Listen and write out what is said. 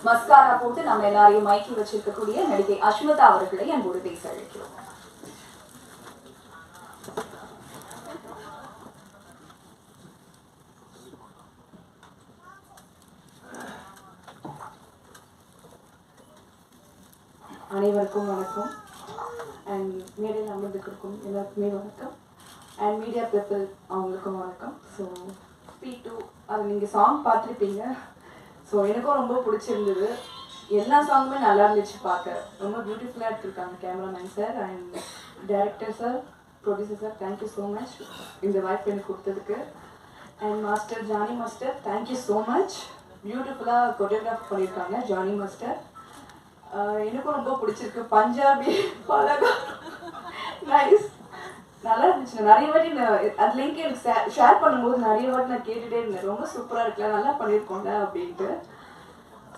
Mascara போட்டு நம்ம எல்லாரையும் மயக்கி வச்சிருக்கக்கூடிய நடிகை அஸ்மிதா அவர்களை அன்போடு பேச அழைக்கிறோம். அனைவருக்கும் வணக்கம். அண்ட் மேடையில் அமர்ந்துக்கும் எல்லாருக்குமே வணக்கம். அண்ட் மீடியா பீப்புள் அவங்களுக்கும் வணக்கம். ஸோ P2 அது நீங்கள் சாங் பார்த்துருப்பீங்க. ஸோ எனக்கும் ரொம்ப பிடிச்சிருந்தது. எல்லா சாங்குமே நல்லா இருந்துச்சு பார்க்க. ரொம்ப பியூட்டிஃபுல்லாக எடுத்திருக்காங்க cameraman sir and director sir, producer sir. Thank you so much இந்த வாய்ப்பு எனக்கு கொடுத்ததுக்கு. And master Jani master, thank you so much. பியூட்டிஃபுல்லாக கொரியோகிராஃப் பண்ணியிருக்காங்க ஜானி மாஸ்டர். எனக்கும் ரொம்ப பிடிச்சிருக்கு. பஞ்சாபி பழகா நைஸ், நல்லா இருந்துச்சு. நிறைய வாட்டி அது லிங்க் எனக்கு ஷேர் பண்ணும்போது நிறைய வாட்டி நான் கேட்டுகிட்டே இருந்தேன். ரொம்ப சூப்பராக இருக்குல்ல, நல்லா பண்ணியிருக்கோம்ல அப்படின்ட்டு.